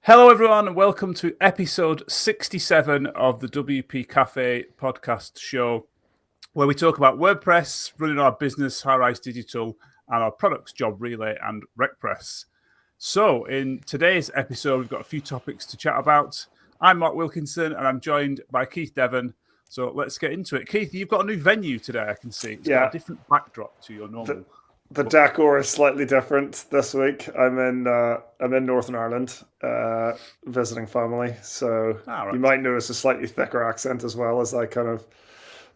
Hello, everyone, and welcome to episode 67 of the WP Café podcast show, where we talk about WordPress, running our business, High-Rise Digital, and our products, Job Relay and RecPress. So, in today's episode, we've got a few topics to chat about. I'm Mark Wilkinson, and I'm joined by Keith Devon. So, let's get into it. Keith, you've got a new venue today, I can see. It's got a different backdrop to your normal. The decor is slightly different this week. I'm in Northern Ireland, visiting family, so you might notice a slightly thicker accent as well as I kind of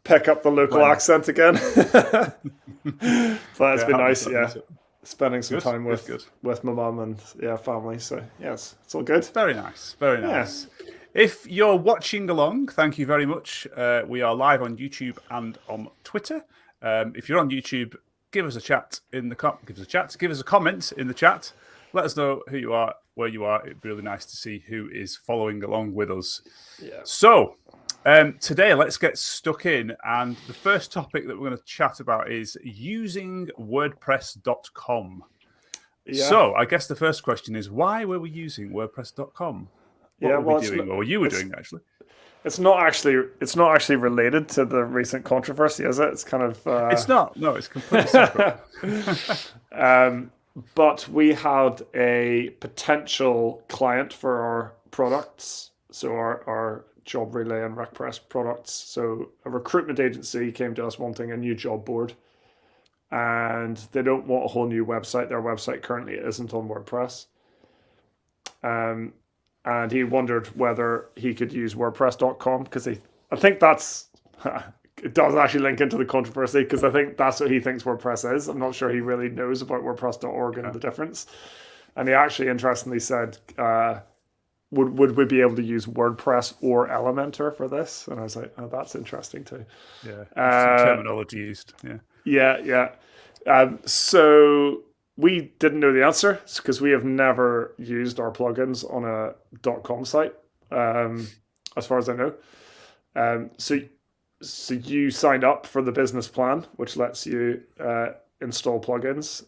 pick up the local accent again. But it's been nice, spending some time with my mum and family. So yes, it's all good. Very nice, very nice. Yeah. If you're watching along, thank you very much. We are live on YouTube and on Twitter. If you're on YouTube, give us a chat in the give us a comment in the chat. Let us know who you are, where you are. It'd be really nice to see who is following along with us. Yeah. So today, let's get stuck in. And the first topic that we're going to chat about is using WordPress.com. Yeah. So I guess the first question is, why were we using WordPress.com? What were we doing, or you were doing actually? It's not actually related to the recent controversy, is it? It's kind of. It's not. No, it's completely separate. But we had a potential client for our products, so our Job Relay and RecPress products. So a recruitment agency came to us wanting a new job board, and they don't want a whole new website. Their website currently isn't on WordPress. And he wondered whether he could use WordPress.com because I think that's it does actually link into the controversy because I think that's what he thinks WordPress is. I'm not sure he really knows about WordPress.org and the difference. And he actually interestingly said, would we be able to use WordPress or Elementor for this? And I was like, oh, that's interesting too. Yeah, some terminology used. Yeah. So we didn't know the answer because we have never used our plugins on a .com site, as far as I know. So you signed up for the business plan, which lets you install plugins,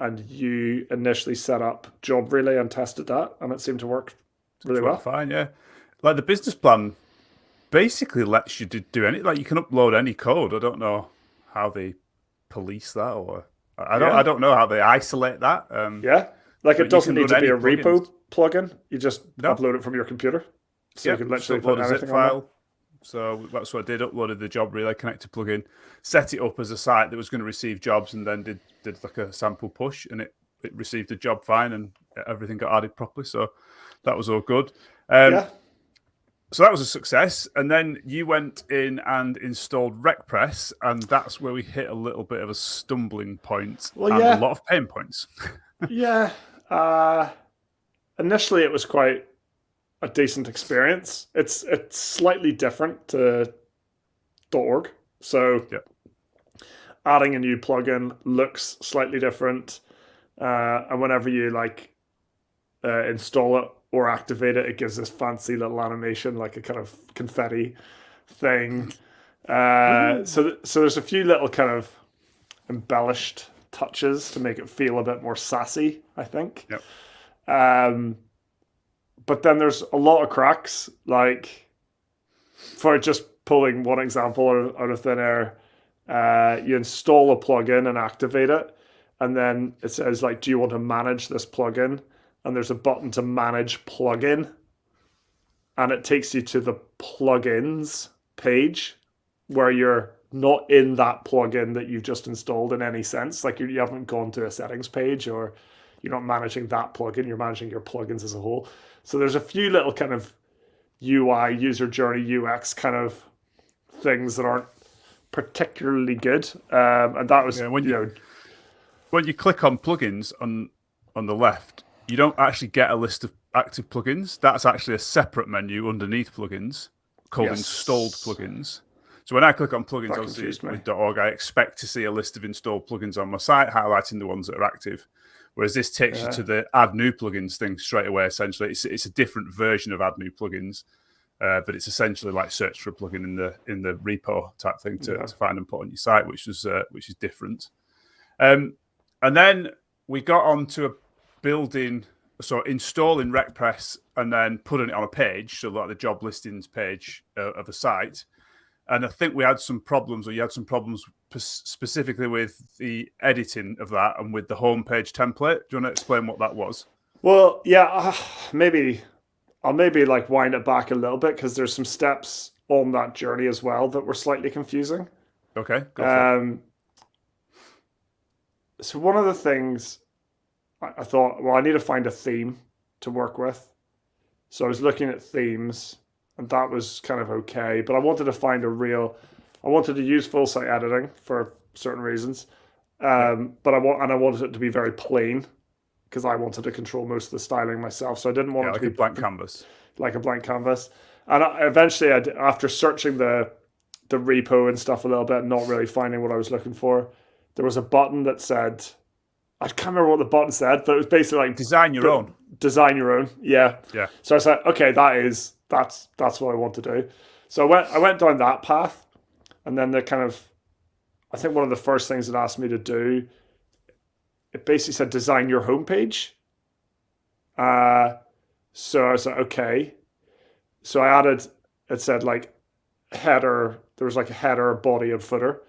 and you initially set up Job Relay and tested that, and it seemed to work really well. Fine, yeah. Like the business plan basically lets you do any, like you can upload any code. I don't know how they police that or. I don't know how they isolate that. Like it doesn't need to be a repo plugin. You just upload it from your computer. So you can literally put anything zip file. So that's what I did. Uploaded the Job Relay Connector plugin, set it up as a site that was going to receive jobs, and then did like a sample push, and it received a job fine, and everything got added properly. So that was all good. So that was a success. And then you went in and installed RecPress, and that's where we hit a little bit of a stumbling point and a lot of pain points. Initially, it was quite a decent experience. It's slightly different to .org. So adding a new plugin looks slightly different. And whenever you install it, or activate it, it gives this fancy little animation, like a kind of confetti thing. So there's a few little kind of embellished touches to make it feel a bit more sassy, I think. Yep. But then there's a lot of cracks. Like, for just pulling one example out of thin air, you install a plugin and activate it, and then it says, like, do you want to manage this plugin? And there's a button to manage plugin, and it takes you to the plugins page where you're not in that plugin that you've just installed in any sense. Like you haven't gone to a settings page, or you're not managing that plugin. You're managing your plugins as a whole. So there's a few little kind of UI, user journey, UX kind of things that aren't particularly good. And that was when you click on plugins on the left, you don't actually get a list of active plugins. That's actually a separate menu underneath plugins called installed plugins. So when I click on plugins on .org, I expect to see a list of installed plugins on my site, highlighting the ones that are active. Whereas this takes you to the add new plugins thing straight away. Essentially, it's a different version of add new plugins, but it's essentially like search for a plugin in the repo type thing to find and put on your site, which is different. And then we got on to building So installing RecPress and then putting it on a page, so like the job listings page of a site. And I think we had some problems, or you had some problems specifically with the editing of that and with the homepage template. Do you want to explain what that was? Well, yeah, maybe I'll maybe like wind it back a little bit because there's some steps on that journey as well that were slightly confusing. Okay, go for it. Um, so one of the things I thought, well, I need to find a theme to work with. So I was looking at themes, and that was kind of okay. But I wanted to find I wanted to use full site editing for certain reasons. Yeah, But I wanted it to be very plain because I wanted to control most of the styling myself. So I didn't want yeah, it to like a be blank canvas. like a blank canvas. And eventually, after searching the repo and stuff a little bit, not really finding what I was looking for, there was a button that said, I can't remember what the button said, but it was basically like Design your own. design your own. Yeah. Yeah. So I was like, okay, that's what I want to do. So I went down that path, and then I think one of the first things it asked me to do, it basically said design your homepage. So I was like, okay. So I added, it said like header. There was like a header, body, and footer.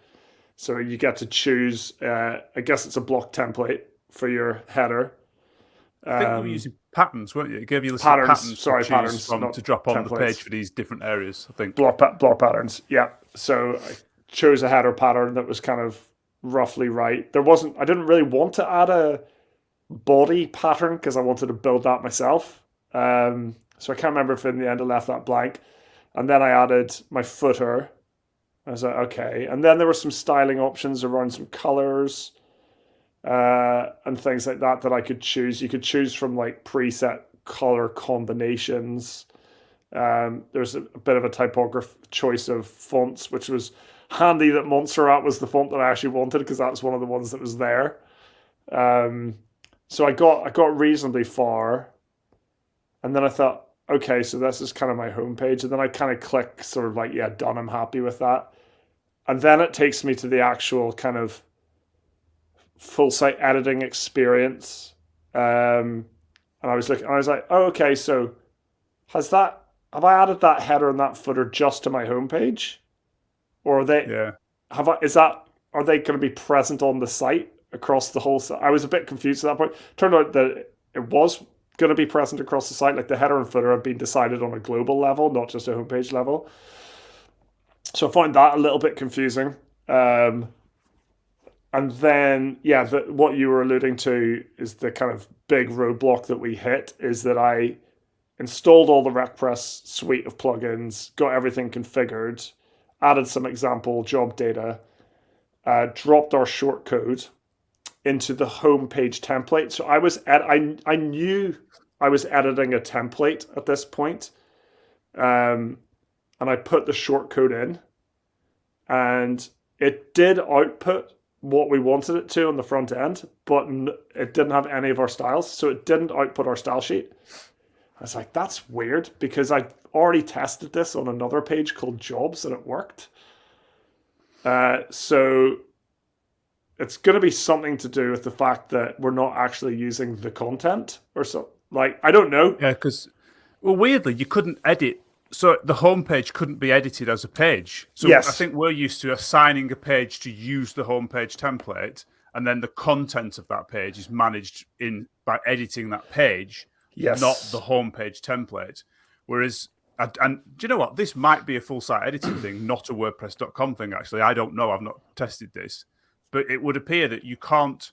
So you get to choose. I guess it's a block template for your header. I think you were using patterns, weren't you? It gave you a list of Patterns. patterns Sorry, to choose patterns, from not to drop on the page templates. for these different areas, I think. Block patterns. Yeah. So I chose a header pattern that was kind of roughly right. I didn't really want to add a body pattern because I wanted to build that myself. So I can't remember if in the end I left that blank. And then I added my footer. I was like, okay. And then there were some styling options around some colors and things like that I could choose. You could choose from like preset color combinations. There's a bit of a typography choice of fonts, which was handy that Montserrat was the font that I actually wanted because that's one of the ones that was there. So I got reasonably far, and then I thought, okay, so this is kind of my homepage, and then I kind of click sort of like, yeah, done. I'm happy with that, and then it takes me to the actual kind of full site editing experience. And I was like, oh, okay, so have I added that header and that footer just to my homepage, or are they Yeah. are they going to be present on the site across the whole site? I was a bit confused at that point. Turned out that it was going to be present across the site, like the header and footer had been decided on a global level, not just a homepage level. So I find that a little bit confusing. And then, yeah, what you were alluding to is the kind of big roadblock that we hit is that I installed all the RecPress suite of plugins, got everything configured, added some example job data, dropped our shortcode into the homepage template. So I knew I was editing a template at this point, and I put the shortcode in, and it did output what we wanted it to on the front end, but it didn't have any of our styles, so it didn't output our style sheet. I was like, that's weird because I already tested this on another page called Jobs and it worked. So it's going to be something to do with the fact that we're not actually using the content or so. Like, I don't know. Yeah, because, well, weirdly, you couldn't edit. So the homepage couldn't be edited as a page. So Yes. I think we're used to assigning a page to use the homepage template, and then the content of that page is managed by editing that page, Yes. not the homepage template. Whereas, and do you know what? This might be a full site editing thing, not a WordPress.com thing, actually. I don't know. I've not tested this. But it would appear that you can't,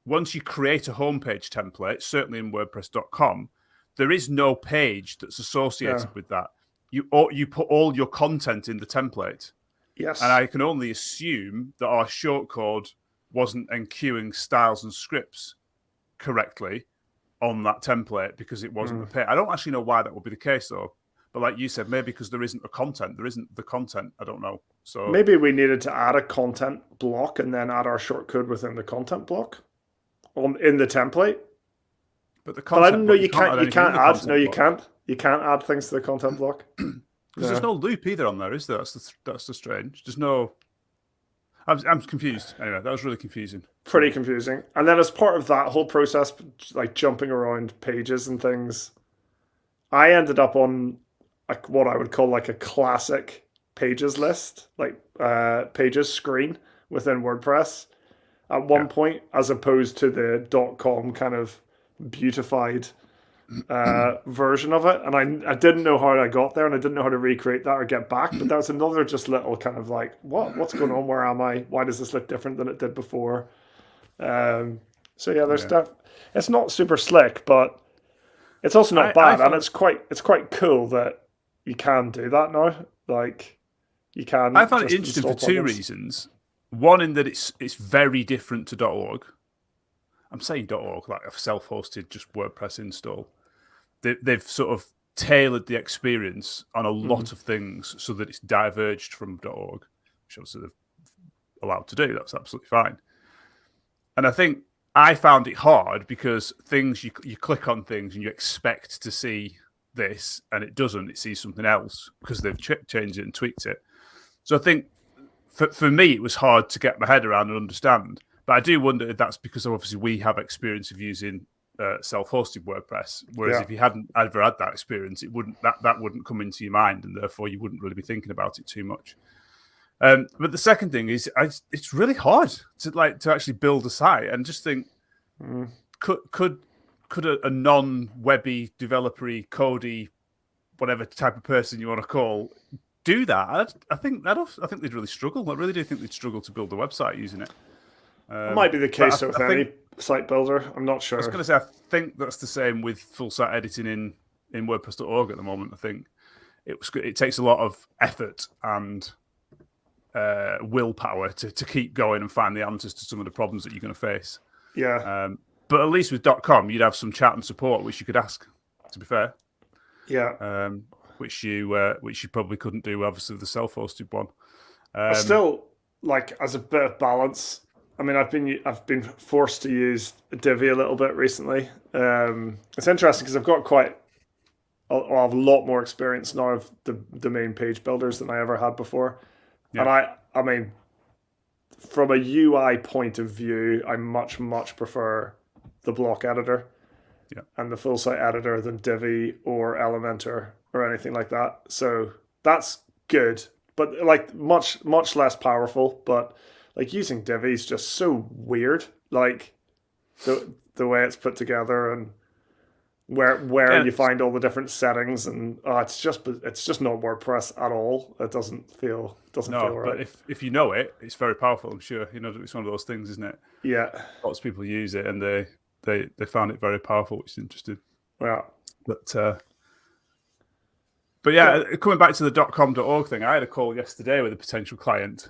once you create a homepage template, certainly in WordPress.com, there is no page that's associated with that. You put all your content in the template. Yes. And I can only assume that our shortcode wasn't enqueuing styles and scripts correctly on that template because it wasn't the page. I don't actually know why that would be the case, though. But like you said, maybe because there isn't the content. I don't know. So maybe we needed to add a content block and then add our shortcode within the content block in the template. But the content. But I don't know. You can't add. No, you block. can't. You can't add things to the content block Because there's no loop either on there, is there? That's the strange. There's no. I'm confused. Anyway, that was really confusing. Pretty confusing. And then as part of that whole process, like jumping around pages and things, I ended up on what I would call like a classic pages list, like pages screen within WordPress at one point, as opposed to the .com kind of beautified version of it. And I didn't know how I got there, and I didn't know how to recreate that or get back. But that was another just little kind of like, what's going on? Where am I? Why does this look different than it did before? So yeah, there's stuff. It's not super slick, but it's also not bad, and it's quite cool that you can do that now. Like you can. I found it interesting for two reasons. One, in that it's very different to .org. I'm saying .org, like a self-hosted just WordPress install. They've sort of tailored the experience on a lot of things so that it's diverged from .org, which obviously they're allowed to do. That's absolutely fine. And I think I found it hard because things you click on things and you expect to see this, and it doesn't. It sees something else because they've changed it and tweaked it. So I think for me, it was hard to get my head around and understand. But I do wonder if that's because obviously we have experience of using self-hosted WordPress, whereas if you hadn't ever had that experience, it wouldn't that wouldn't come into your mind, and therefore you wouldn't really be thinking about it too much. But the second thing is, it's really hard to actually build a site, and just think, could a non-webby, developer-y, codey, whatever type of person you want to call, do that? I think they'd really struggle. I really do think they'd struggle to build a website using it. It might be the case with any site builder. I'm not sure. I was going to say, I think that's the same with full site editing in WordPress.org at the moment. I think it takes a lot of effort and willpower to keep going and find the answers to some of the problems that you're going to face. Yeah. But at least with .com, you'd have some chat and support which you could ask. To be fair. Yeah. Which you probably couldn't do, obviously, with the self-hosted one. I still, like, as a bit of balance, I mean, I've been forced to use Divi a little bit recently. It's interesting because I've got quite a lot more experience now of the main page builders than I ever had before. Yeah. And I mean, from a UI point of view, I much prefer the block editor and the full site editor than Divi or Elementor or anything like that. So that's good, but like much less powerful. But like using Divi is just so weird, like the way it's put together and where you find all the different settings, and it's just not WordPress at all. It doesn't feel right. But if you know it, it's very powerful. I'm sure it's one of those things, isn't it? Yeah, lots of people use it and they found it very powerful, which is interesting. Yeah, but yeah, coming back to the .com.org thing, I had a call yesterday with a potential client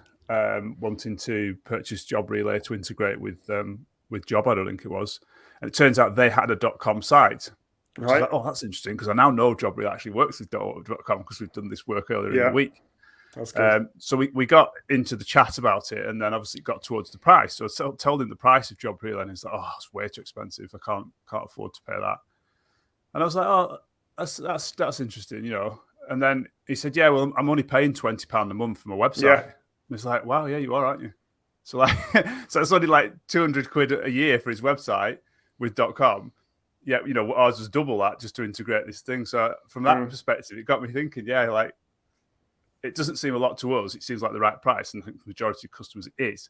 wanting to purchase Job Relay to integrate with Jobad, I think it was, and it turns out they had a .com site. Right. Like, oh, that's interesting, because I now know Job Relay actually works with .com because we've done this work earlier in the week. That's good. So we got into the chat about it, and then obviously it got towards the price. So I told him the price of Job Relay, and he's like, "Oh, it's way too expensive. I can't afford to pay that." And I was like, "Oh, that's interesting, And then he said, "Yeah, well, I'm only paying £20 a month for my website." Yeah. And it's like, "Wow, yeah, you are, aren't you?" So like, so it's only like £200 a year for his website with .com. Yeah, ours was double that just to integrate this thing. So from that perspective, it got me thinking. Yeah, like, it doesn't seem a lot to us. It seems like the right price, and I think for the majority of customers it is.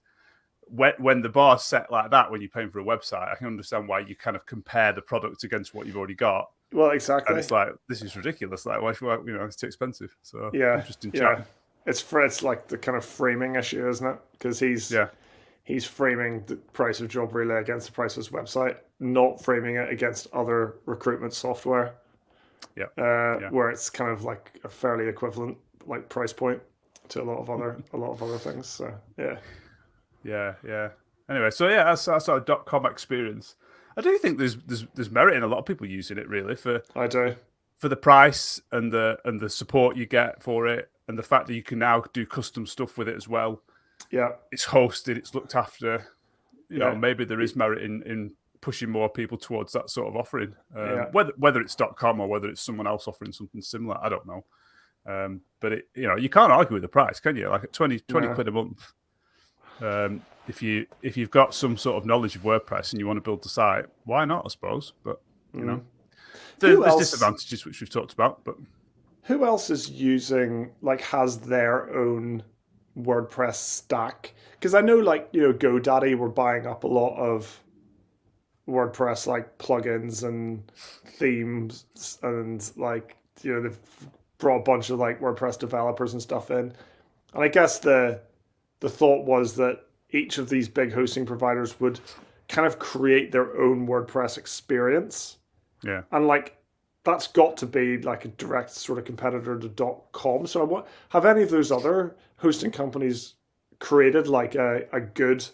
When the bar's set like that, when you're paying for a website, I can understand why you kind of compare the product against what you've already got. Well, exactly. And it's like, this is ridiculous. Like, why it's too expensive. So yeah, interesting chat. It's like the kind of framing issue, isn't it? Because he's framing the price of Job Relay against the price of his website, not framing it against other recruitment software. Where it's kind of like a fairly equivalent like price point to a lot of other things. So yeah. Anyway, so yeah, that's our sort of .com experience. I do think there's merit in a lot of people using it, really. I do. For the price and the support you get for it, and the fact that you can now do custom stuff with it as well. Yeah, it's hosted, it's looked after. Maybe there is merit in pushing more people towards that sort of offering. Whether it's .com or whether it's someone else offering something similar, I don't know. But you can't argue with the price, can you? Like at 20 quid a month, If you've got some sort of knowledge of WordPress and you want to build the site, why not? I suppose, but Who there's else? disadvantages which we've talked about. But Who else is using has their own WordPress stack? Because I know GoDaddy were buying up a lot of WordPress plugins and themes, and they've brought a bunch of WordPress developers and stuff in. And I guess the thought was that each of these big hosting providers would kind of create their own WordPress experience. yeah, And that's got to be a direct sort of competitor to .com. So have any of those other hosting companies created a good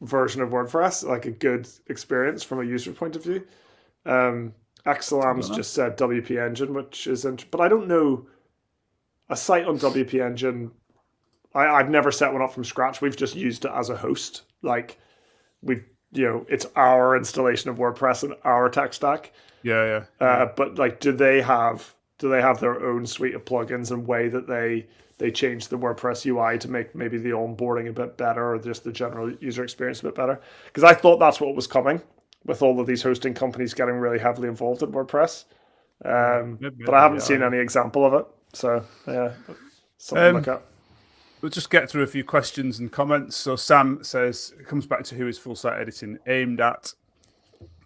version of WordPress, a good experience from a user point of view? Xlam's just said WP Engine, which is interesting, but I don't know a site on WP Engine. I've never set one up from scratch. We've just used it as a host. It's our installation of WordPress and our tech stack. Yeah. But do they have their own suite of plugins and way that they change the WordPress UI to make maybe the onboarding a bit better or just the general user experience a bit better? Because I thought that's what was coming with all of these hosting companies getting really heavily involved in WordPress. But I haven't seen any example of it. So yeah, something to look at. We'll just get through a few questions and comments. So Sam says, it comes back to who is full site editing aimed at.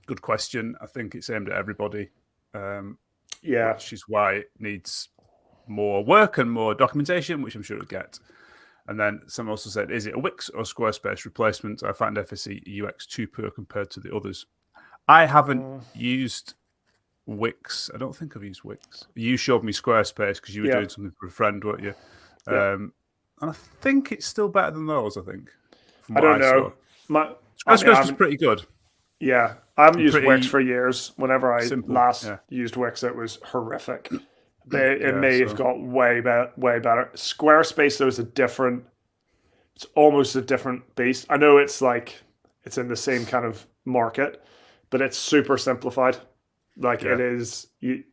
Good question. I think it's aimed at everybody. Which is why it needs more work and more documentation, which I'm sure it'll get. And then someone also said, is it a Wix or Squarespace replacement? I find FSE UX too poor compared to the others. I haven't used Wix. I don't think I've used Wix. You showed me Squarespace because you were doing something for a friend, weren't you? And I think it's still better than those, I think. I don't know. Squarespace was pretty good. Yeah. I haven't used Wix for years. Whenever I last used Wix, it was horrific. It may have got way better. Squarespace, though, is it's almost a different beast. I know it's in the same kind of market, but it's super simplified. It is... the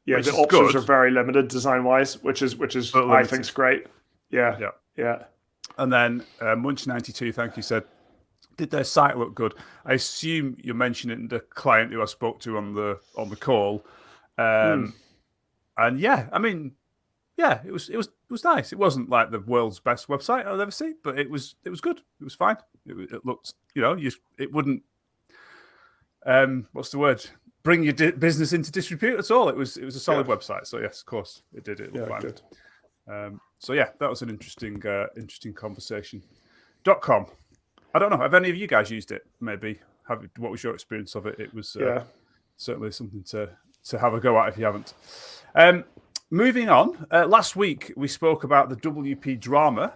options are very limited design-wise, which is I think is great. Yeah. And then Munch92, thank you, said, did their site look good? I assume you're mentioning the client who I spoke to on the call. And it was nice. It wasn't like the world's best website I've ever seen, but it was good. It was fine. It looked, it wouldn't. What's the word? Bring your business into disrepute at all. It was a solid website. So yes, of course, it did. It looked fine. Good. That was an interesting conversation. .com. I don't know. Have any of you guys used it? Maybe. What was your experience of it? It was certainly something to have a go at if you haven't. Moving on. Last week we spoke about the WP drama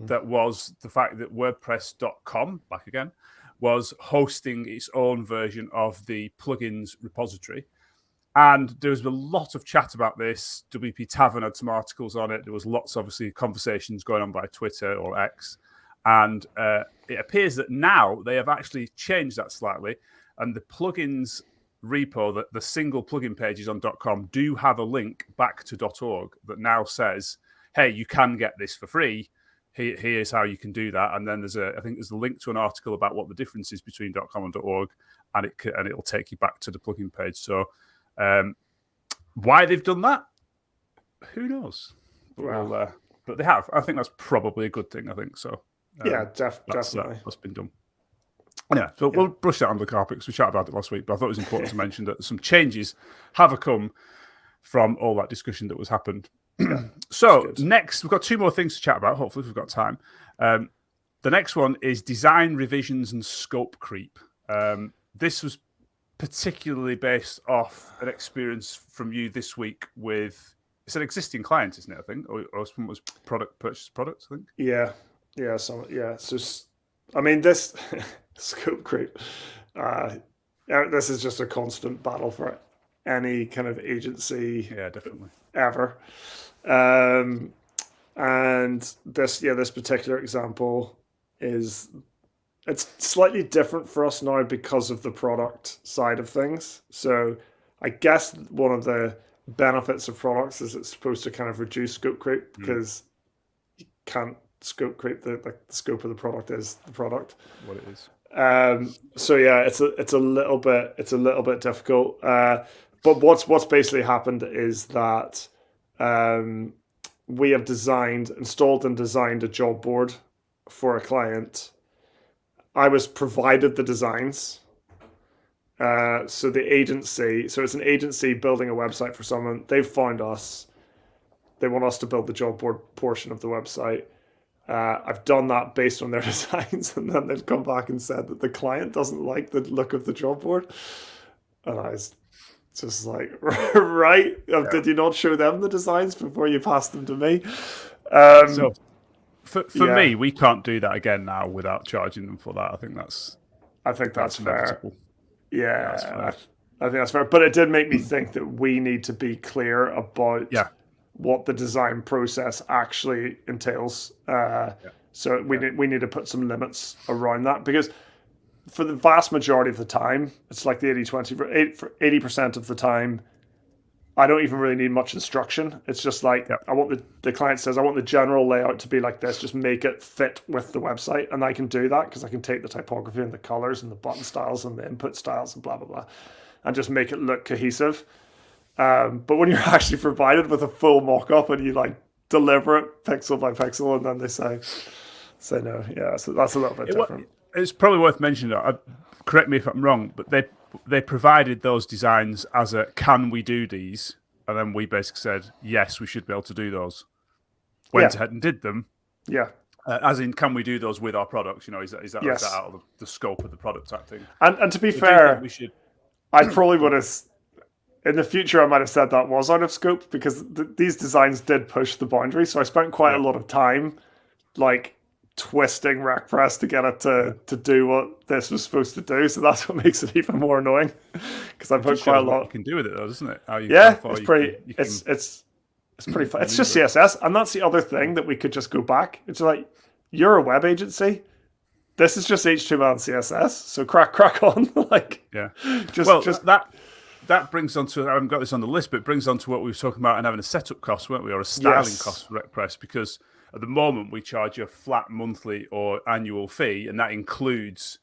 that was the fact that WordPress.com, back again, was hosting its own version of the plugins repository. And there was a lot of chat about this. WP Tavern had some articles on it. There was lots, obviously, conversations going on by Twitter or X. And it appears that now they have actually changed that slightly. And the plugins repo, the single plugin pages on .com do have a link back to .org that now says, hey, you can get this for free. Here's how you can do that. And then I think there's a link to an article about what the difference is between .com and .org, and it'll take you back to the plugin page. So why they've done that, who knows? But they have. I think that's probably a good thing. I think so. Definitely. That's been done. We'll brush that under the carpet because we chatted about it last week. But I thought it was important to mention that some changes have come from all that discussion that was happened. So next, we've got two more things to chat about. Hopefully, if we've got time. The next one is design revisions and scope creep. This was particularly based off an experience from you this week with, it's an existing client, isn't it? I think, or someone was purchase products. I think. Yeah. So I mean, this scope creep. This is just a constant battle for any kind of agency. Yeah, definitely. Ever. And this particular example it's slightly different for us now because of the product side of things. So I guess one of the benefits of products is it's supposed to kind of reduce scope creep because you can't scope creep. The scope of the product is the product. What it is. So yeah, it's a little bit difficult. But what's basically happened is that we have installed and designed a job board for a client. I was provided the designs. So it's an agency building a website for someone. They've found us. They want us to build the job board portion of the website. I've done that based on their designs, and then they've come back and said that the client doesn't like the look of the job board. And I was just like, right? Did you not show them the designs before you passed them to me? So for me, we can't do that again now without charging them for that. I think that's fair. Yeah, that's fair. I think that's fair. But it did make me think that we need to be clear about what the design process actually entails. So we need to put some limits around that, because for the vast majority of the time, it's like the 80-20. For 80% of the time, I don't even really need much instruction. It's just like, I want the client says, I want the general layout to be like this. Just make it fit with the website. And I can do that because I can take the typography and the colors and the button styles and the input styles and blah, blah, blah, and just make it look cohesive. But when you're actually provided with a full mock-up and you like deliver it pixel by pixel, and then they say no, so that's a little bit different. It's probably worth mentioning that. Correct me if I'm wrong, but they provided those designs as a, can we do these? And then we basically said, yes, we should be able to do those. Went ahead and did them. Yeah. As in, can we do those with our products? Is that out of the scope of the product type thing? And to be fair, we should. I probably would have. In the future, I might have said that was out of scope, because these designs did push the boundary. So I spent quite a lot of time, like, twisting RecPress to get it to do what this was supposed to do. So that's what makes it even more annoying, because I put quite a lot. You can do with it, though, doesn't it? It's pretty. It's pretty fun. It's just CSS, and that's the other thing that we could just go back. It's like, you're a web agency. This is just HTML and CSS. So crack on. That brings on to, I haven't got this on the list, but it brings on to what we were talking about and having a setup cost, weren't we? Or a styling cost for RecPress, because at the moment we charge a flat monthly or annual fee, and that includes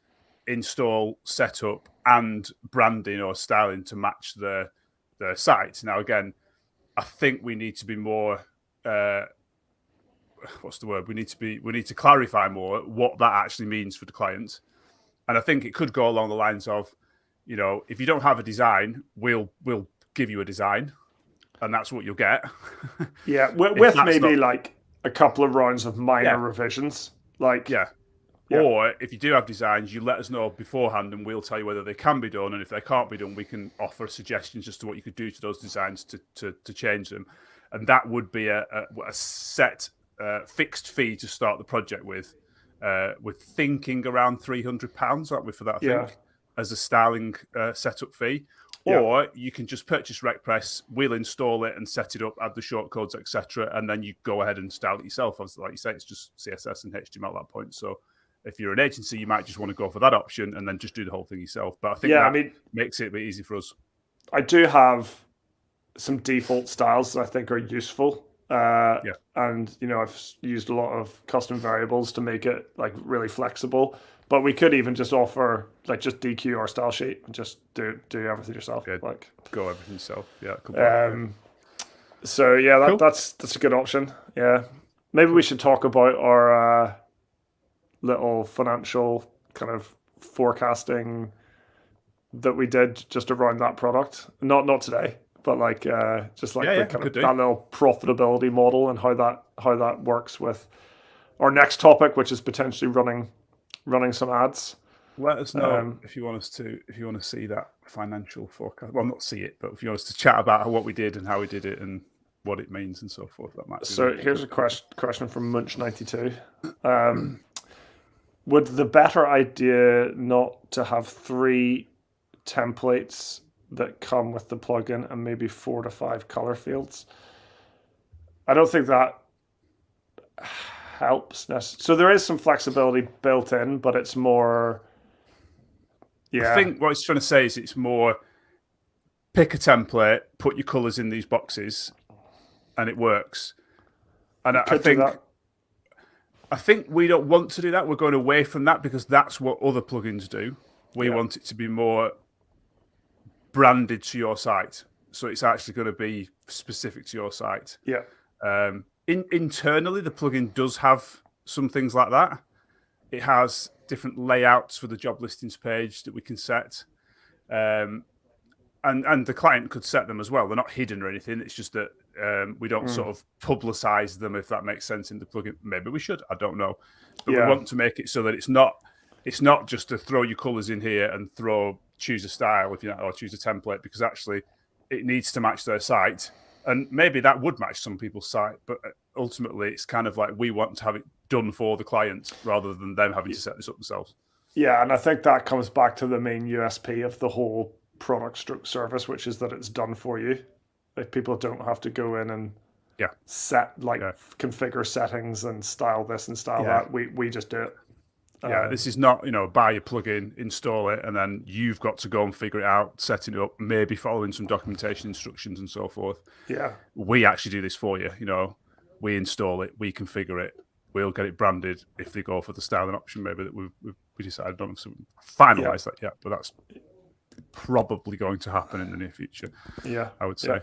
install, setup, and branding or styling to match the site. Now, again, I think we need to be more, what's the word? We need to clarify more what that actually means for the client. And I think it could go along the lines of, if you don't have a design, we'll give you a design, and that's what you'll get. Yeah, with maybe like a couple of rounds of minor revisions. Or if you do have designs, you let us know beforehand, and we'll tell you whether they can be done. And if they can't be done, we can offer suggestions as to what you could do to those designs to change them. And that would be a set fixed fee to start the project with. We're thinking around £300, aren't we, for that? I think, as a styling setup fee. Or you can just purchase RecPress, we'll install it and set it up, add the shortcodes, etc., and then you go ahead and style it yourself. Obviously, like you say, it's just CSS and HTML at that point. So if you're an agency, you might just want to go for that option and then just do the whole thing yourself. But I think that makes it a bit easy for us. I do have some default styles that I think are useful. And I've used a lot of custom variables to make it like really flexible. But we could even just offer like just DQ our style sheet and just do everything yourself. Okay. Like go everything yourself. Yeah. So cool. That's a good option. Yeah. Maybe we should talk about our little financial kind of forecasting that we did just around that product. Not today, but like just like that little profitability model and how that works with our next topic, which is potentially running some ads. Let us know if you want to see that financial forecast. Well, not see it, but if you want us to chat about what we did and how we did it and what it means and so forth. That might be here's a question from Munch92. Would the better idea not to have 3 templates that come with the plugin and maybe 4 to 5 color fields? I don't think that helps. So there is some flexibility built in, but it's more. I think what it's trying to say is it's more pick a template, put your colors in these boxes, and it works. And I think I think we don't want to do that. We're going away from that because that's what other plugins do. We want it to be more branded to your site, so it's actually going to be specific to your site. Yeah. Internally, the plugin does have some things like that. It has different layouts for the job listings page that we can set. And the client could set them as well. They're not hidden or anything. It's just that we don't sort of publicize them, if that makes sense, in the plugin. Maybe we should. I don't know. But we want to make it so that it's not just to throw your colors in here and choose a style if you or choose a template, because actually it needs to match their site. And maybe that would match some people's site, but ultimately it's kind of like we want to have it done for the client rather than them having to set this up themselves. Yeah, and I think that comes back to the main USP of the whole product stroke service, which is that it's done for you. Like, people don't have to go in and set configure settings and style this and style that. We just do it. This is not, buy a plugin, install it, and then you've got to go and figure it out, setting it up, maybe following some documentation instructions and so forth. Yeah. We actually do this for you. We install it, we configure it, we'll get it branded if they go for the styling option, maybe that we decided on. So finalize that yet, but that's probably going to happen in the near future. Yeah, I would say.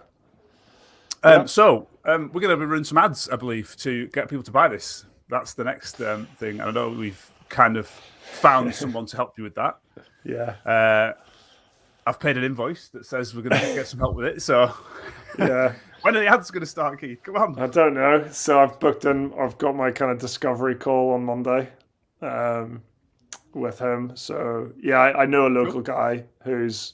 So we're going to be running some ads, I believe, to get people to buy this. That's the next thing. And I know we've kind of found someone to help you with that. Yeah. I've paid an invoice that says we're going to get some help with it. So yeah. When are the ads going to start, Keith? Come on. I don't know. So I've got my kind of discovery call on Monday with him. So yeah, I know a local guy who's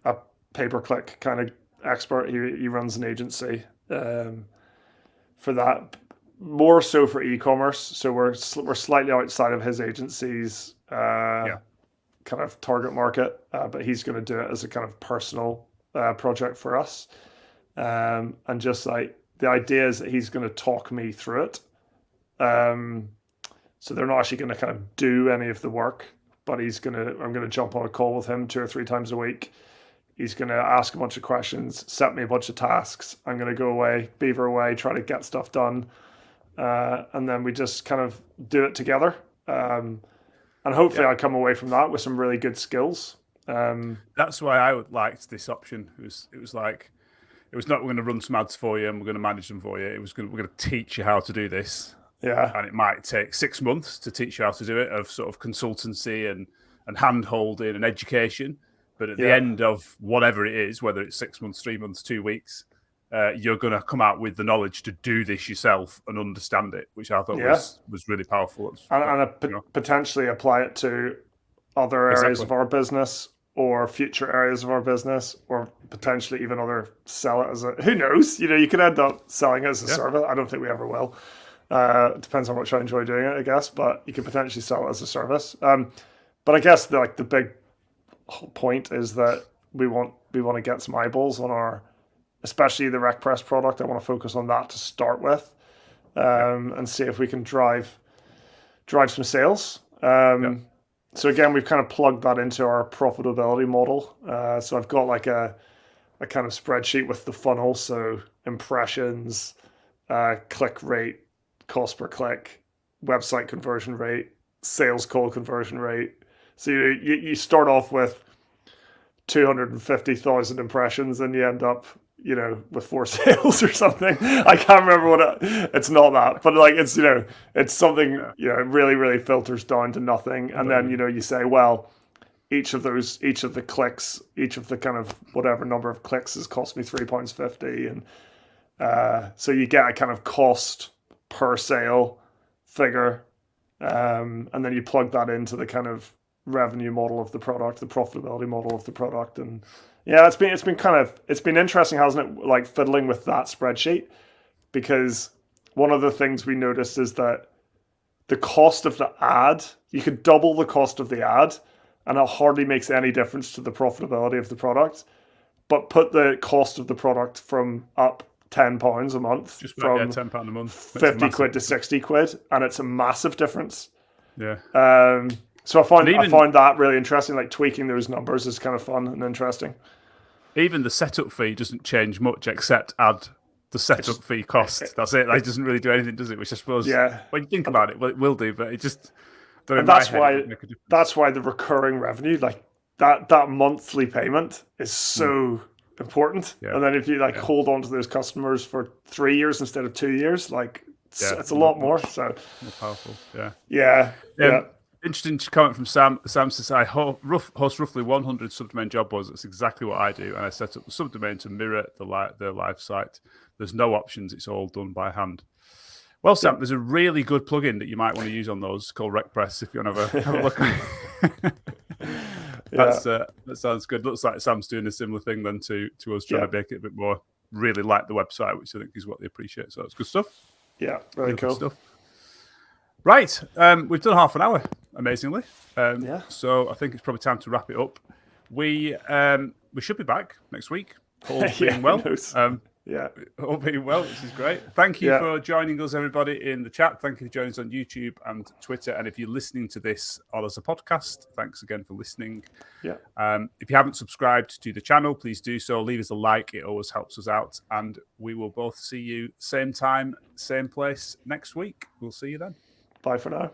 a pay-per-click kind of expert. He runs an agency for that, more so for e-commerce. So we're slightly outside of his agency's kind of target market, but he's going to do it as a kind of personal project for us. And just like the idea is that he's going to talk me through it. So they're not actually going to kind of do any of the work, but I'm going to jump on a call with him 2 or 3 times a week. He's going to ask a bunch of questions, set me a bunch of tasks. I'm going to go away, beaver away, try to get stuff done. And then we just kind of do it together. And hopefully I come away from that with some really good skills. That's why I liked this option. It was not, we're going to run some ads for you and we're going to manage them for you. We're going to teach you how to do this. Yeah. And it might take 6 months to teach you how to do it, of sort of consultancy and hand holding and education. But at the end of whatever it is, whether it's 6 months, 3 months, 2 weeks, you're going to come out with the knowledge to do this yourself and understand it, which I thought was really powerful. Potentially apply it to other areas of our business, or future areas of our business, or potentially even sell it as who knows? You could end up selling it as a service. I don't think we ever will. It depends how much I enjoy doing it, I guess, but you could potentially sell it as a service. But I guess the big point is that we want to get some eyeballs on especially the RecPress product. I want to focus on that to start with, and see if we can drive some sales. So again, we've kind of plugged that into our profitability model. So I've got like a kind of spreadsheet with the funnel. So impressions, click rate, cost per click, website conversion rate, sales call conversion rate. So you start off with 250,000 impressions and you end up, with 4 sales or something. I can't remember it's not that, but it's something, it really, really filters down to nothing. And then, you say, well, each of the clicks, each of the kind of whatever number of clicks has cost me £3.50. And so you get a kind of cost per sale figure. And then you plug that into the kind of revenue model of the product, the profitability model of the product. And it's been interesting, hasn't it? Like fiddling with that spreadsheet, because one of the things we noticed is that the cost of the ad, you could double the cost of the ad and it hardly makes any difference to the profitability of the product. But put the cost of the product from up £10 a month, just from £10 a month, 50 quid to 60 quid, and it's a massive difference. Yeah. So I find that really interesting. Like tweaking those numbers is kind of fun and interesting. Even the setup fee doesn't change much, except add the setup fee cost. That's it. That doesn't really do anything, does it? Which I suppose, when you think about it, well, it will do, but it just. And that's why the recurring revenue, like that monthly payment, is so important. And then if you hold on to those customers for 3 years instead of 2 years, like it's a lot more. So more powerful. Yeah. Interesting comment from Sam. Sam says, I host roughly 100 subdomain job boards. That's exactly what I do. And I set up the subdomain to mirror the live site. There's no options. It's all done by hand. Well, Sam, there's a really good plugin that you might want to use on those called RecPress if you want to have a look. That sounds good. Looks like Sam's doing a similar thing then to us, trying to make it a bit more really like the website, which I think is what they appreciate. So it's good stuff. Yeah, very cool stuff. Right, we've done half an hour, amazingly. So I think it's probably time to wrap it up. We should be back next week, all being well. All being well, which is great. Thank you for joining us, everybody, in the chat. Thank you for joining us on YouTube and Twitter. And if you're listening to this all as a podcast, thanks again for listening. If you haven't subscribed to the channel, please do so. Leave us a like. It always helps us out. And we will both see you same time, same place next week. We'll see you then. Bye for now.